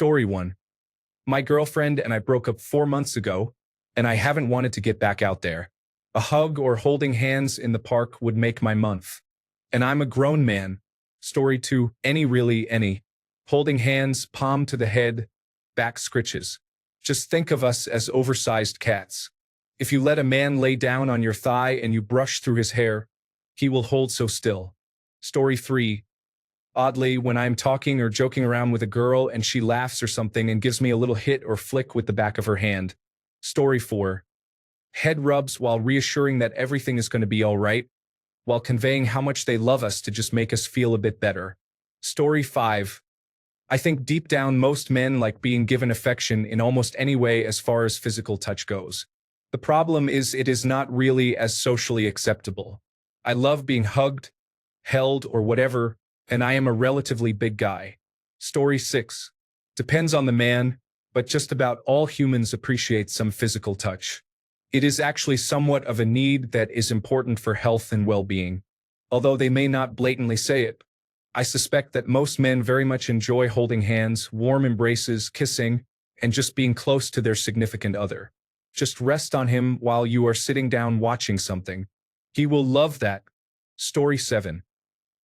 Story 1. My girlfriend and I broke up 4 months ago, and I haven't wanted to get back out there. A hug or holding hands in the park would make my month. And I'm a grown man. Story 2. Any. Holding hands, palm to the head, back scritches. Just think of us as oversized cats. If you let a man lay down on your thigh and you brush through his hair, he will hold so still. Story 3. Oddly, when I'm talking or joking around with a girl and she laughs or something and gives me a little hit or flick with the back of her hand. Story 4. Head rubs while reassuring that everything is going to be all right, while conveying how much they love us to just make us feel a bit better. Story 5. I think deep down most men like being given affection in almost any way as far as physical touch goes. The problem is it is not really as socially acceptable. I love being hugged, held, or whatever, and I am a relatively big guy. Story 6. Depends on the man, but just about all humans appreciate some physical touch. It is actually somewhat of a need that is important for health and well-being. Although they may not blatantly say it, I suspect that most men very much enjoy holding hands, warm embraces, kissing, and just being close to their significant other. Just rest on him while you are sitting down watching something. He will love that. Story 7.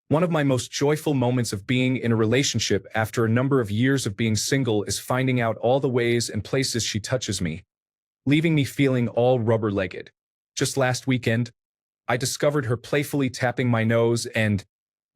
One of my most joyful moments of being in a relationship after a number of years of being single is finding out all the ways and places she touches me, leaving me feeling all rubber-legged. Just last weekend, I discovered her playfully tapping my nose and,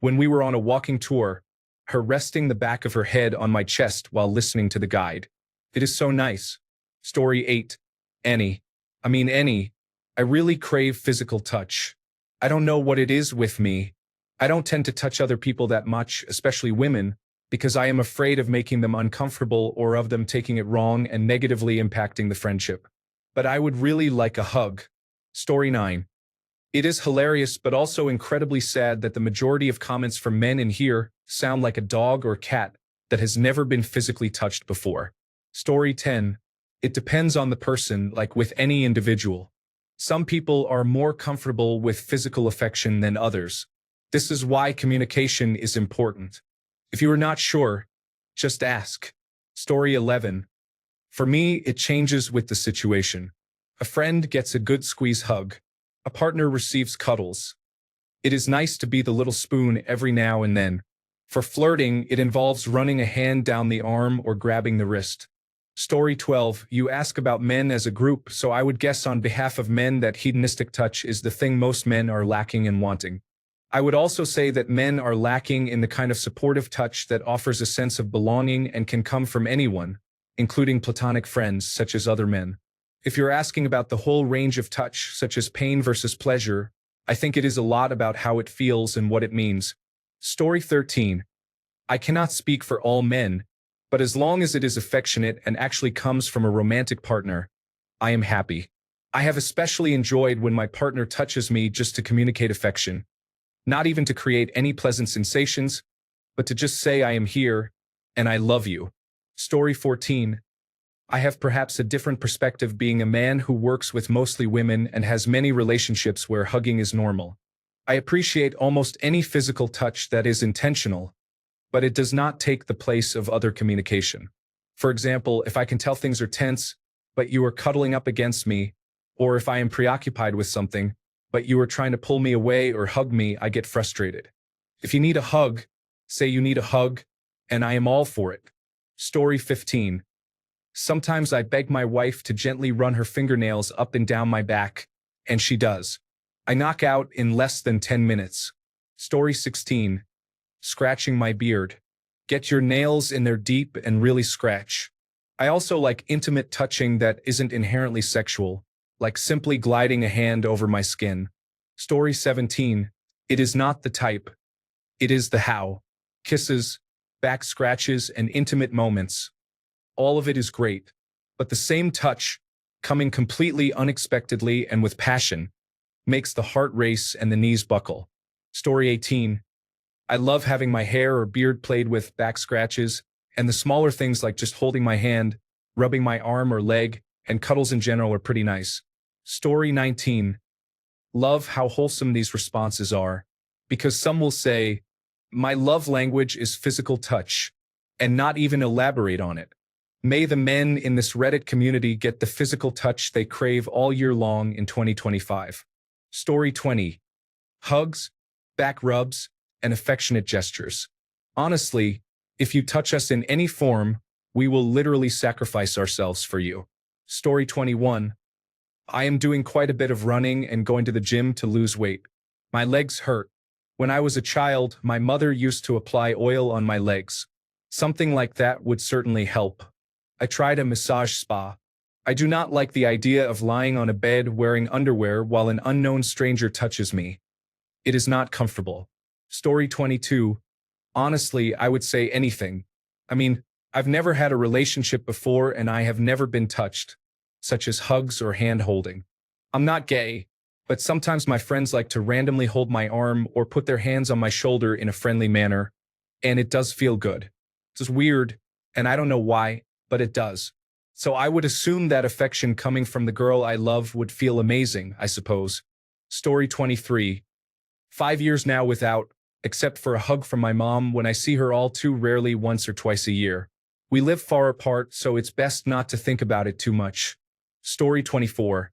when we were on a walking tour, her resting the back of her head on my chest while listening to the guide. It is so nice. Story 8. Any. I really crave physical touch. I don't know what it is with me. I don't tend to touch other people that much, especially women, because I am afraid of making them uncomfortable or of them taking it wrong and negatively impacting the friendship. But I would really like a hug. Story 9. It is hilarious but also incredibly sad that the majority of comments from men in here sound like a dog or cat that has never been physically touched before. Story 10. It depends on the person, like with any individual. Some people are more comfortable with physical affection than others. This is why communication is important. If you are not sure, just ask. Story 11. For me, it changes with the situation. A friend gets a good squeeze hug. A partner receives cuddles. It is nice to be the little spoon every now and then. For flirting, it involves running a hand down the arm or grabbing the wrist. Story 12. You ask about men as a group, so I would guess on behalf of men that hedonistic touch is the thing most men are lacking and wanting. I would also say that men are lacking in the kind of supportive touch that offers a sense of belonging and can come from anyone, including platonic friends such as other men. If you're asking about the whole range of touch, such as pain versus pleasure, I think it is a lot about how it feels and what it means. Story 13. I cannot speak for all men, but as long as it is affectionate and actually comes from a romantic partner, I am happy. I have especially enjoyed when my partner touches me just to communicate affection. Not even to create any pleasant sensations, but to just say I am here, and I love you. Story 14. I have perhaps a different perspective being a man who works with mostly women and has many relationships where hugging is normal. I appreciate almost any physical touch that is intentional, but it does not take the place of other communication. For example, if I can tell things are tense, but you are cuddling up against me, or if I am preoccupied with something, but you are trying to pull me away or hug me, I get frustrated. If you need a hug, say you need a hug, and I am all for it. Story 15. Sometimes I beg my wife to gently run her fingernails up and down my back, and she does. I knock out in less than 10 minutes. Story 16. Scratching my beard. Get your nails in there deep and really scratch. I also like intimate touching that isn't inherently sexual, like simply gliding a hand over my skin. Story 17. It is not the type. It is the how. Kisses, back scratches, and intimate moments. All of it is great, but the same touch, coming completely unexpectedly and with passion, makes the heart race and the knees buckle. Story 18. I love having my hair or beard played with, back scratches, and the smaller things like just holding my hand, rubbing my arm or leg, and cuddles in general are pretty nice. Story 19. Love how wholesome these responses are, because some will say, my love language is physical touch, and not even elaborate on it. May the men in this Reddit community get the physical touch they crave all year long in 2025. Story 20. Hugs, back rubs, and affectionate gestures. Honestly, if you touch us in any form, we will literally sacrifice ourselves for you. Story 21. I am doing quite a bit of running and going to the gym to lose weight. My legs hurt. When I was a child, my mother used to apply oil on my legs. Something like that would certainly help. I tried a massage spa. I do not like the idea of lying on a bed wearing underwear while an unknown stranger touches me. It is not comfortable. Story 22. Honestly, I would say anything. I mean, I've never had a relationship before and I have never been touched, such as hugs or hand-holding. I'm not gay, but sometimes my friends like to randomly hold my arm or put their hands on my shoulder in a friendly manner, and it does feel good. It's weird, and I don't know why, but it does. So I would assume that affection coming from the girl I love would feel amazing, I suppose. Story 23. 5 years now without, except for a hug from my mom when I see her all too rarely once or twice a year. We live far apart, so it's best not to think about it too much. Story 24.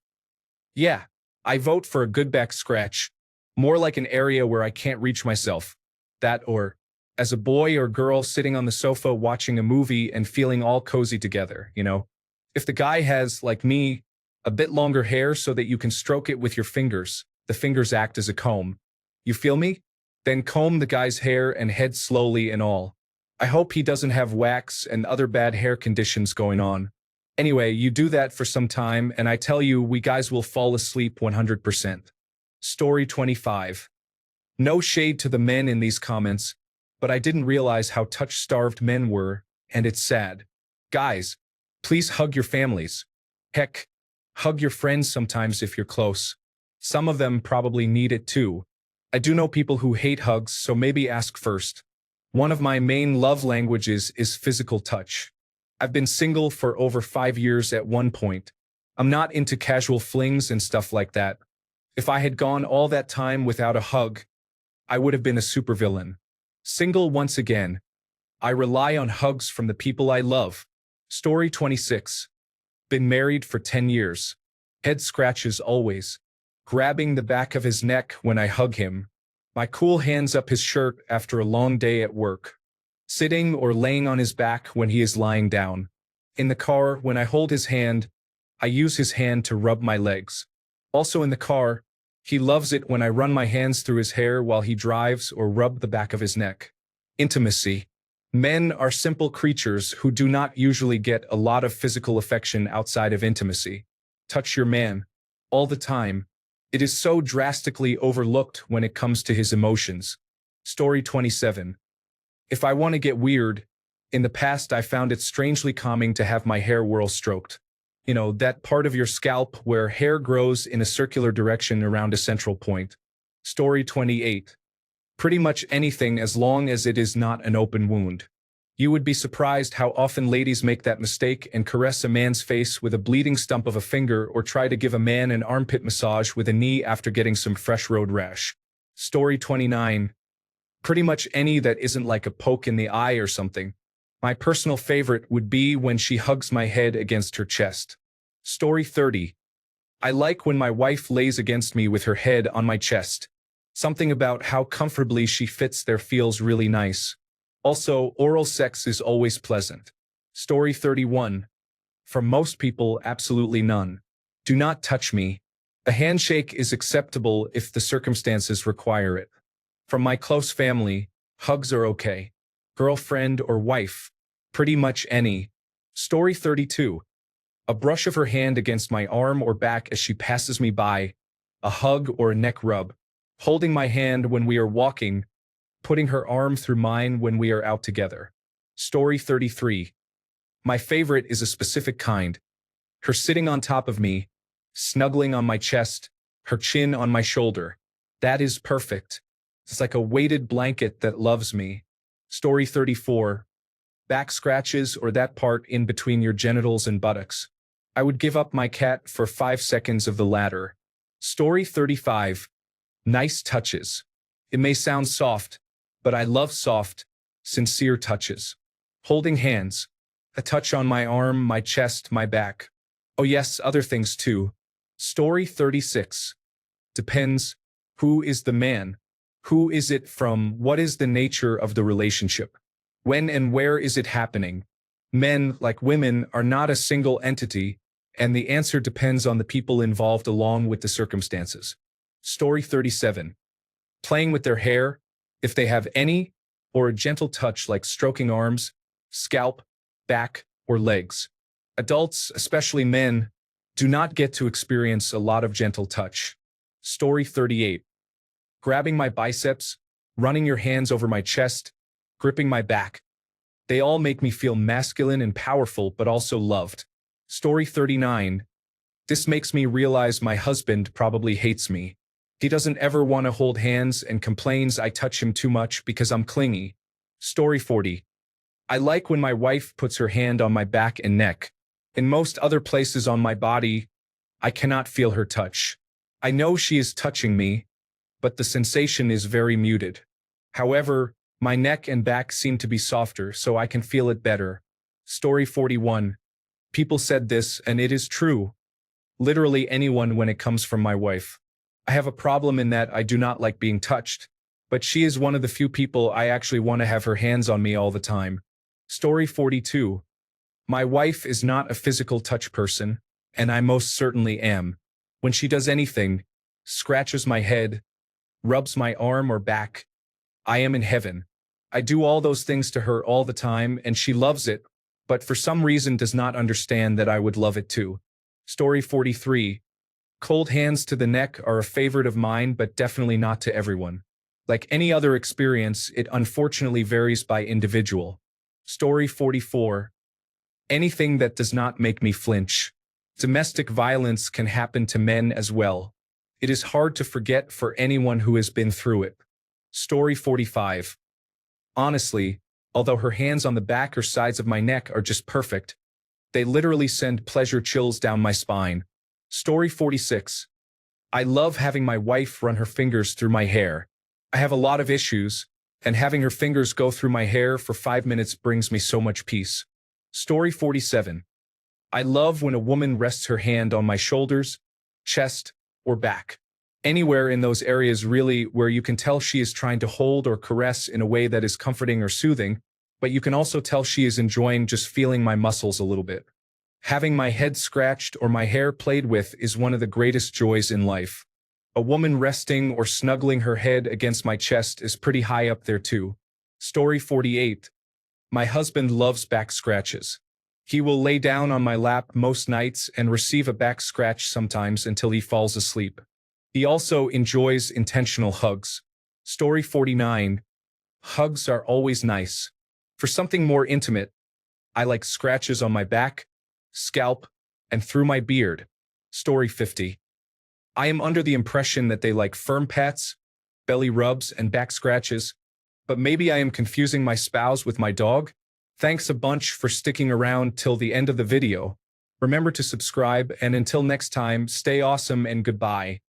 Yeah, I vote for a good back scratch. More like an area where I can't reach myself. That or, as a boy or girl sitting on the sofa watching a movie and feeling all cozy together, you know? If the guy has, like me, a bit longer hair so that you can stroke it with your fingers, the fingers act as a comb. You feel me? Then comb the guy's hair and head slowly and all. I hope he doesn't have wax and other bad hair conditions going on. Anyway, you do that for some time, and I tell you, we guys will fall asleep 100%. Story 25. No shade to the men in these comments, but I didn't realize how touch-starved men were, and it's sad. Guys, please hug your families. Heck, hug your friends sometimes if you're close. Some of them probably need it too. I do know people who hate hugs, so maybe ask first. One of my main love languages is physical touch. I've been single for over 5 years at one point. I'm not into casual flings and stuff like that. If I had gone all that time without a hug, I would have been a supervillain. Single once again. I rely on hugs from the people I love. Story 26. Been married for 10 years. Head scratches always. Grabbing the back of his neck when I hug him. My cool hands up his shirt after a long day at work. Sitting or laying on his back when he is lying down. In the car, when I hold his hand, I use his hand to rub my legs. Also in the car, he loves it when I run my hands through his hair while he drives or rub the back of his neck. Intimacy. Men are simple creatures who do not usually get a lot of physical affection outside of intimacy. Touch your man. All the time. It is so drastically overlooked when it comes to his emotions. Story 27. If I want to get weird, in the past I found it strangely calming to have my hair whirl stroked. You know, that part of your scalp where hair grows in a circular direction around a central point. Story 28. Pretty much anything as long as it is not an open wound. You would be surprised how often ladies make that mistake and caress a man's face with a bleeding stump of a finger or try to give a man an armpit massage with a knee after getting some fresh road rash. Story 29. Pretty much any that isn't like a poke in the eye or something. My personal favorite would be when she hugs my head against her chest. Story 30. I like when my wife lays against me with her head on my chest. Something about how comfortably she fits there feels really nice. Also, oral sex is always pleasant. Story 31. For most people, absolutely none. Do not touch me. A handshake is acceptable if the circumstances require it. From my close family, hugs are okay. Girlfriend or wife, pretty much any. Story 32. A brush of her hand against my arm or back as she passes me by. A hug or a neck rub. Holding my hand when we are walking. Putting her arm through mine when we are out together. Story 33. My favorite is a specific kind. Her sitting on top of me, snuggling on my chest, her chin on my shoulder. That is perfect. It's like a weighted blanket that loves me. Story 34. Back scratches or that part in between your genitals and buttocks. I would give up my cat for 5 seconds of the latter. Story 35. Nice touches. It may sound soft, but I love soft, sincere touches. Holding hands. A touch on my arm, my chest, my back. Oh yes, other things too. Story 36. Depends. Who is the man? Who is it from? What is the nature of the relationship? When and where is it happening? Men, like women, are not a single entity, and the answer depends on the people involved along with the circumstances. Story 37. Playing with their hair, if they have any, or a gentle touch like stroking arms, scalp, back, or legs. Adults, especially men, do not get to experience a lot of gentle touch. Story 38. Grabbing my biceps, running your hands over my chest, gripping my back. They all make me feel masculine and powerful, but also loved. Story 39. This makes me realize my husband probably hates me. He doesn't ever want to hold hands and complains I touch him too much because I'm clingy. Story 40. I like when my wife puts her hand on my back and neck. In most other places on my body, I cannot feel her touch. I know she is touching me, but the sensation is very muted. However, my neck and back seem to be softer, so I can feel it better. Story 41. People said this, and it is true. Literally anyone when it comes from my wife. I have a problem in that I do not like being touched, but she is one of the few people I actually want to have her hands on me all the time. Story 42. My wife is not a physical touch person, and I most certainly am. When she does anything, scratches my head, rubs my arm or back, I am in heaven. I do all those things to her all the time, and she loves it, but for some reason does not understand that I would love it too. Story 43. Cold hands to the neck are a favorite of mine, but definitely not to everyone. Like any other experience, it unfortunately varies by individual. Story 44. Anything that does not make me flinch. Domestic violence can happen to men as well. It is hard to forget for anyone who has been through it. Story 45. Honestly, although her hands on the back or sides of my neck are just perfect, they literally send pleasure chills down my spine. Story 46. I love having my wife run her fingers through my hair. I have a lot of issues, and having her fingers go through my hair for 5 minutes brings me so much peace. Story 47. I love when a woman rests her hand on my shoulders, chest, or back. Anywhere in those areas really where you can tell she is trying to hold or caress in a way that is comforting or soothing, but you can also tell she is enjoying just feeling my muscles a little bit. Having my head scratched or my hair played with is one of the greatest joys in life. A woman resting or snuggling her head against my chest is pretty high up there too. Story 48. My husband loves back scratches. He will lay down on my lap most nights and receive a back scratch sometimes until he falls asleep. He also enjoys intentional hugs. Story 49. Hugs are always nice. For something more intimate, I like scratches on my back, scalp, and through my beard. Story 50. I am under the impression that they like firm pats, belly rubs, and back scratches, but maybe I am confusing my spouse with my dog? Thanks a bunch for sticking around till the end of the video. Remember to subscribe, and until next time, stay awesome and goodbye.